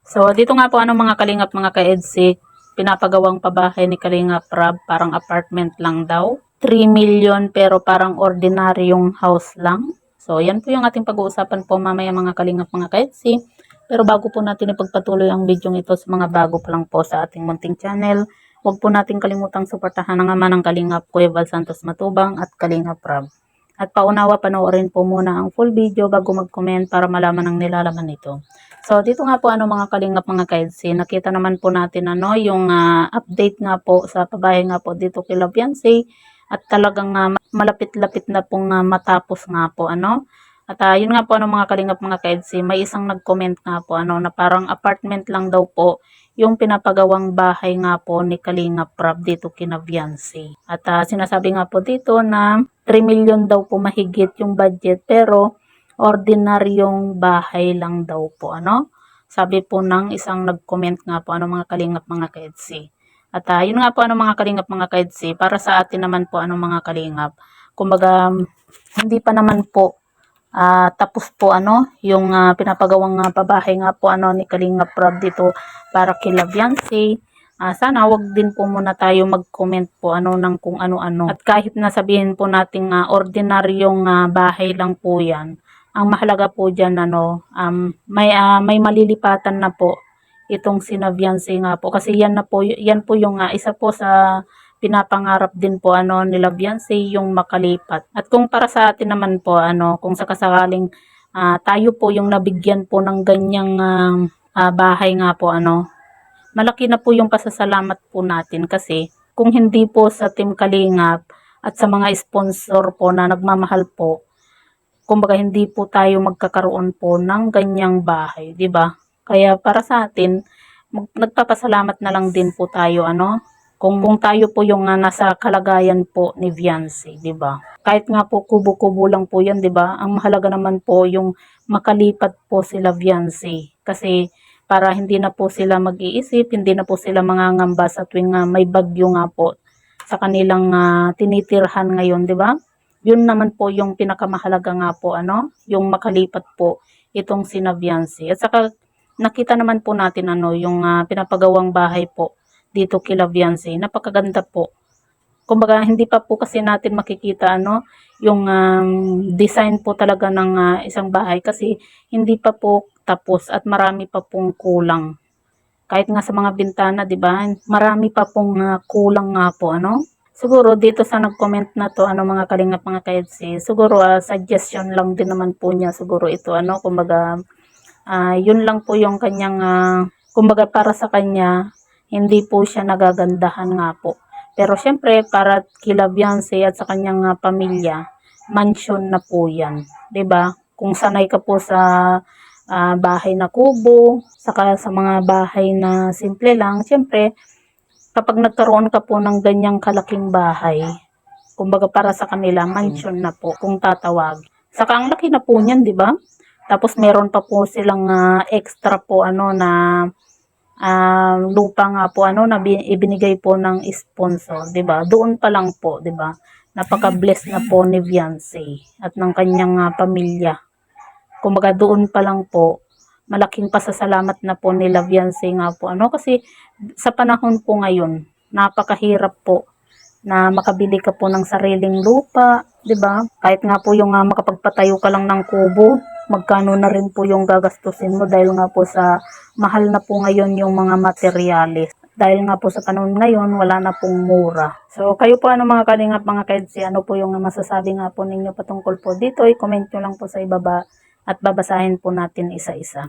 So, dito nga po mga kalingap mga ka-EDSI, pinapagawang pabahay ni Kalingap Rab, parang apartment lang daw. 3 million pero parang ordinaryong house lang. So, yan po yung ating pag-uusapan po mamaya mga kalingap mga ka-EDSI. Pero bago po natin ipagpatuloy ang video ito sa mga bago pa lang po sa ating munting channel, huwag po natin kalimutang suportahan ang ama ng Kalingap Kuya Val Santos Matubang at Kalingap Rab. At paunawa, panoorin po muna ang full video bago mag-comment para malaman ang nilalaman nito. So, dito nga po mga kalingap mga ka-EDSI, nakita naman po natin yung update nga po sa pabahay nga po dito kay Labiansi at talagang malapit-lapit na pong matapos nga po At yun nga po mga kalingap mga ka-EDSI, may isang nag-comment nga po na parang apartment lang daw po yung pinapagawang bahay nga po ni Kalingap Rab dito kina Viancy. At sinasabi nga po dito na 3 million daw po mahigit yung budget pero ordinaryong bahay lang daw po Sabi po ng isang nag-comment nga po mga kalingap mga ka-EDSI. At yun nga po mga kalingap mga ka-EDSI, para sa atin naman po mga kalingap. Kumbaga hindi pa naman po tapos po yung pinapagawang pabahay nga po ni Kalingap Rab dito para kila Viancy. Sana wag din po muna tayo mag-comment po ng kung ano-ano. At kahit na sabihin po nating ordinaryong bahay lang po yan, ang mahalaga po diyan may malilipatan na po itong sina Viancy nga po kasi yan po yung isa po sa pinapangarap din po nila Viancy, yung makalipat. At kung para sa atin naman po kung sakasakaling tayo po yung nabigyan po ng ganyang bahay nga po malaki na po yung pasasalamat po natin kasi kung hindi po sa Team Kalingap at sa mga sponsor po na nagmamahal po, kumbaga hindi po tayo magkakaroon po ng ganyang bahay, di ba? Kaya para sa atin, nagpapasalamat na lang din po tayo kung tayo po yung nasa kalagayan po ni Viancy, di ba? Kahit nga po kubo-kubo lang po 'yan, di ba? Ang mahalaga naman po yung makalipat po sila Viancy kasi para hindi na po sila mag-iisip, hindi na po sila mangangamba sa tuwing may bagyo nga po sa kanilang tinitirhan ngayon, di ba? Yun naman po yung pinakamahalaga nga po yung makalipat po itong sina Viancy. At saka nakita naman po natin yung pinapagawang bahay po dito kila Viancy. Napakaganda po. Kumbaga hindi pa po kasi natin makikita yung design po talaga ng isang bahay kasi hindi pa po tapos at marami pa pong kulang. Kahit nga sa mga bintana, 'di ba? Marami pa pong kulang nga po Siguro dito sa nag-comment na to mga kalingap mga ka-EDSI, siguro suggestion lang din naman po niya siguro ito kumbaga yun lang po yung kanyang kumbaga para sa kanya hindi po siya nagagandahan nga po. Pero syempre para kila Viancy at sa kanyang pamilya, mansion na po 'yan, 'di ba? Kung sanay ka po sa bahay na kubo, saka sa mga bahay na simple lang, syempre kapag nagkaroon ka po ng ganyang kalaking bahay, kumbaga para sa kanila mansion na po kung tatawag. Saka ang laki na po niyan, 'di ba? Tapos meron pa po silang extra po na lupa nga po na ibinigay po ng sponsor, 'di ba? Doon pa lang po, 'di ba? Napaka-bless na po ni Viancy at ng kanyang pamilya. Kumbaga doon pa lang po malaking pasasalamat na po nila Viancy nga po kasi sa panahon po ngayon napakahirap po na makabili ka po ng sariling lupa, 'di ba? Kahit nga po yung makapagpatayo ka lang ng kubo, magkano na rin po yung gagastusin mo dahil nga po sa mahal na po ngayon yung mga materyales. Dahil nga po sa panahon ngayon, wala na pong mura. So, kayo po mga kalingap, mga ka-EDSI, ano po yung masasabi nga po ninyo patungkol po dito? I-comment nyo lang po sa ibaba at babasahin po natin isa-isa.